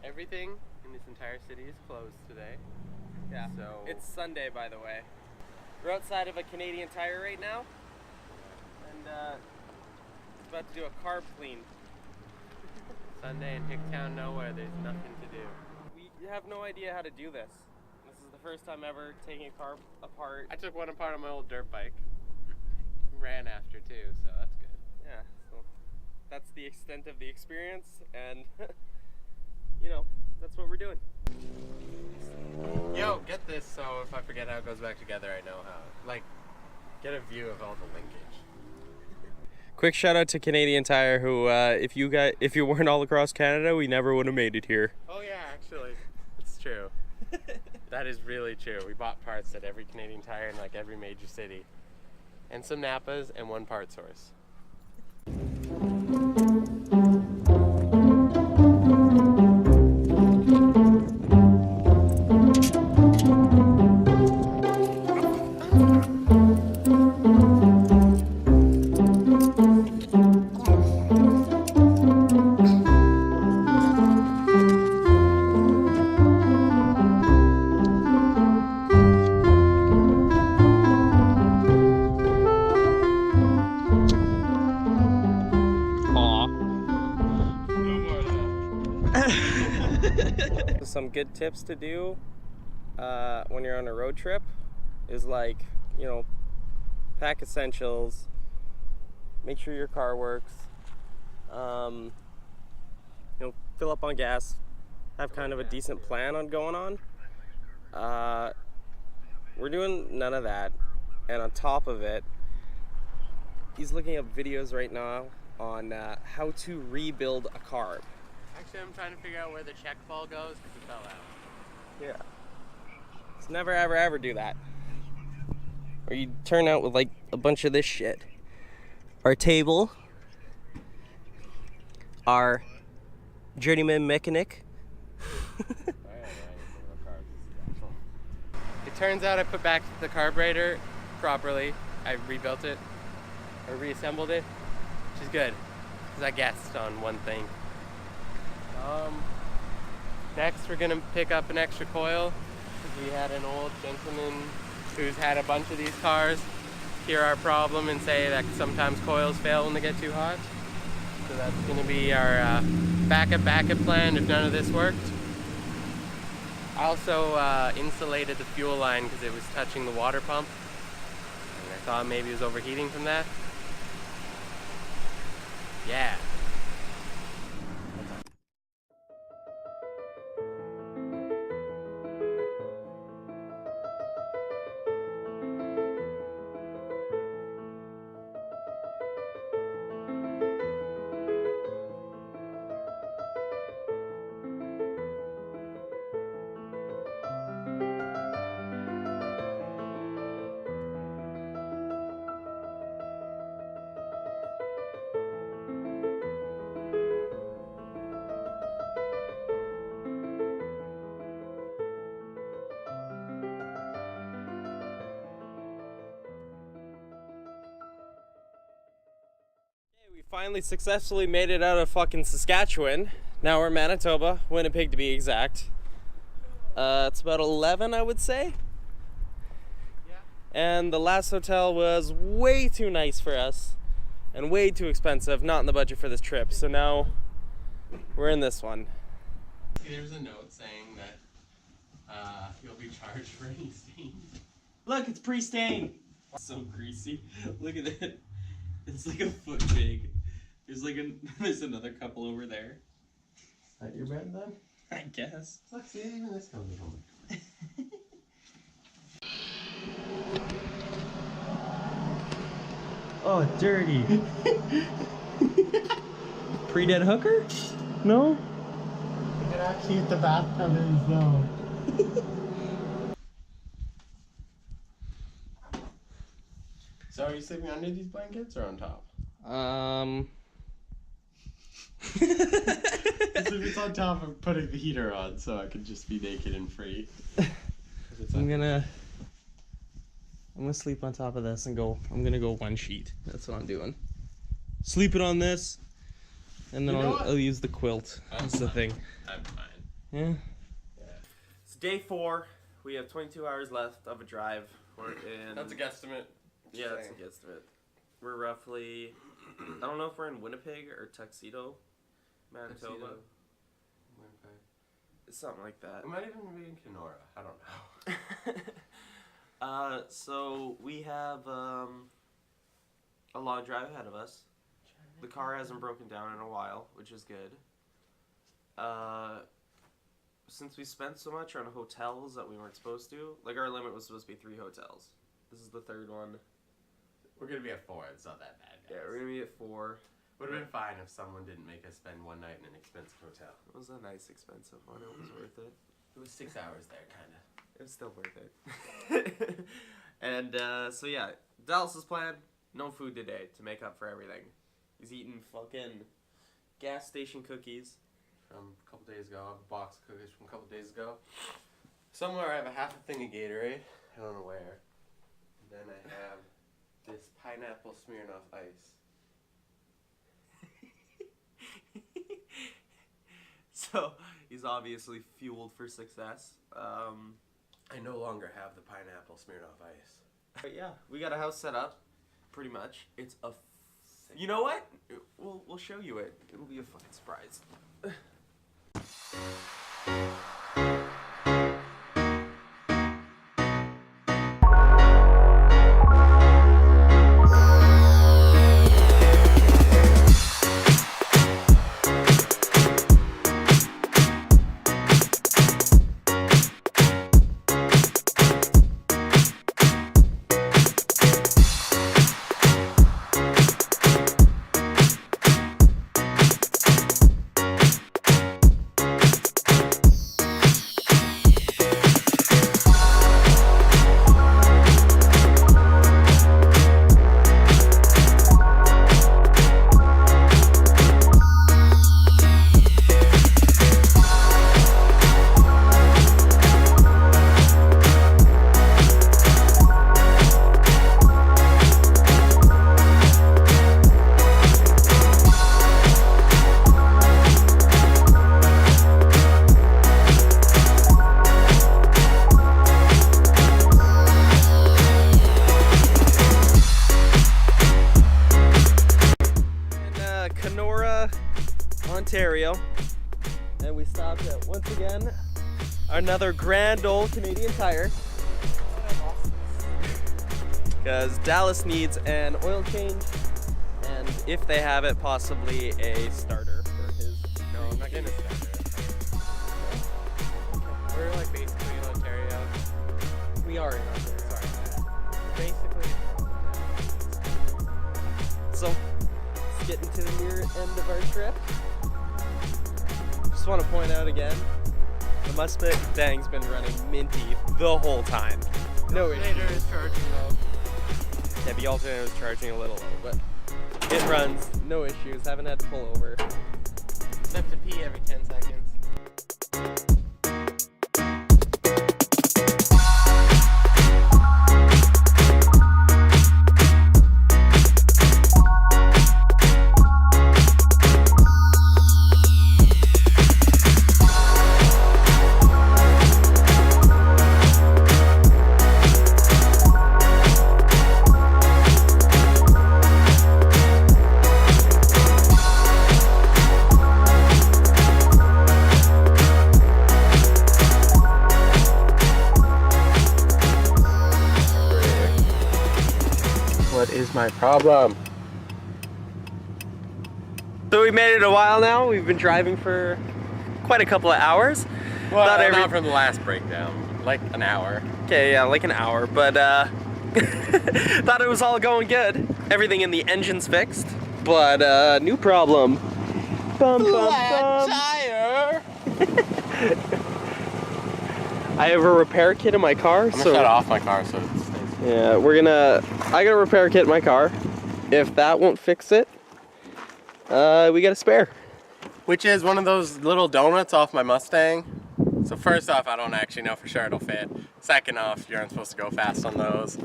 Everything in this entire city is closed today. Yeah. So It's Sunday, by the way. We're outside of a Canadian Tire right now, and it's about to do a carb clean. Sunday in Hicktown nowhere, there's nothing to do. We have no idea how to do this. This is the first time ever taking a car apart. I took one apart on my old dirt bike. Ran after too, so that's good. Yeah, so that's the extent of the experience, and you know, that's what we're doing. Yo, get this so if I forget how it goes back together, I know how. Like, get a view of all the linkage. Quick shout out to Canadian Tire, who if you weren't all across Canada, we never would have made it here. Oh yeah, actually, it's true. That is really true. We bought parts at every Canadian Tire in like every major city. And some Napas and one part source. Some good tips to do when you're on a road trip is, like, you know, pack essentials, make sure your car works, you know, fill up on gas, have kind of a decent plan on going on. We're doing none of that, and on top of it, he's looking up videos right now on how to rebuild a car. Actually, I'm trying to figure out where the check ball goes because it fell out. Yeah. Let's never, ever, ever do that. Or you turn out with like a bunch of this shit. Our table. Our journeyman mechanic. It turns out I put back the carburetor properly. I rebuilt it, or reassembled it, which is good, because I guessed on one thing. Next we're gonna pick up an extra coil, because we had an old gentleman who's had a bunch of these cars hear our problem and say that sometimes coils fail when they get too hot. So that's gonna be our backup plan if none of this worked. I also insulated the fuel line because it was touching the water pump, and I thought maybe it was overheating from that. Yeah. We finally successfully made it out of fucking Saskatchewan. Now we're in Manitoba, Winnipeg to be exact. It's about 11, I would say. Yeah. And the last hotel was way too nice for us and way too expensive, not in the budget for this trip. So now we're in this one. See, there's a note saying that you'll be charged for any stains. Look, it's pre-stained. So greasy. Look at it. It's like a foot big. There's another couple over there. Is that your bed then? I guess. Look, see, even this comes home. Oh, dirty. Pre-dead hooker? No? You could actually hit the bathtub is though. So are you sleeping under these blankets or on top? If it's on top, I'm putting the heater on so I can just be naked and free. I'm gonna sleep on top of this and I'm gonna go one sheet. That's what I'm doing. Sleeping on this, and then I'll use the quilt. That's the thing. I'm fine. Yeah. It's day 4. We have 22 hours left of a drive. We're in. That's a guesstimate. Yeah, that's a guesstimate. We're roughly. I don't know if we're in Winnipeg or Tuxedo, Manitoba. It's something like that. It might even be in Kenora. I don't know. So we have a long drive ahead of us. The car hasn't broken down in a while, which is good. Since we spent so much on hotels that we weren't supposed to, like our limit was supposed to be 3 hotels. This is the 3rd one. We're gonna be at 4. It's not that bad, guys. Yeah, we're gonna be at 4. Would have been fine if someone didn't make us spend one night in an expensive hotel. It was a nice, expensive one. It was worth it. It was 6 hours there, kinda. It was still worth it. And so yeah, Dallas's plan: no food today to make up for everything. He's eating fucking gas station cookies From a couple days ago. I have a box of cookies from a couple days ago. Somewhere I have a half a thing of Gatorade. I don't know where. And then I have this pineapple Smirnoff Ice. So he's obviously fueled for success. I no longer have the pineapple Smirnoff Ice. But yeah, we got a house set up, pretty much. It's a. You know what? We'll show you it. It'll be a fucking surprise. Ontario, and we stopped at, once again, another grand old Canadian Tire, because Dallas needs an oil change, and if they have it, possibly a starter for his. No, I'm not getting a starter. We're like basically in Ontario. We are in Ontario. Sorry. Basically. So, it's getting to the near end of our trip. Just want to point out again, the Mustang's been running minty the whole time. No issue. The alternator is charging low. Yeah, the alternator is charging a little low, but it runs, no issues, haven't had to pull over. Except to pee every 10 seconds. What is my problem? So we made it a while now. We've been driving for quite a couple of hours. Well, not from the last breakdown. Like an hour. Okay, yeah, like an hour, but thought it was all going good. Everything in the engine's fixed, but new problem. Bum, bum, bum. Tire! I have a repair kit in my car, I'm gonna shut off my car so it stays. Yeah, I got a repair kit in my car. If that won't fix it, we got a spare. Which is one of those little donuts off my Mustang. So first off, I don't actually know for sure it'll fit. Second off, you aren't supposed to go fast on those.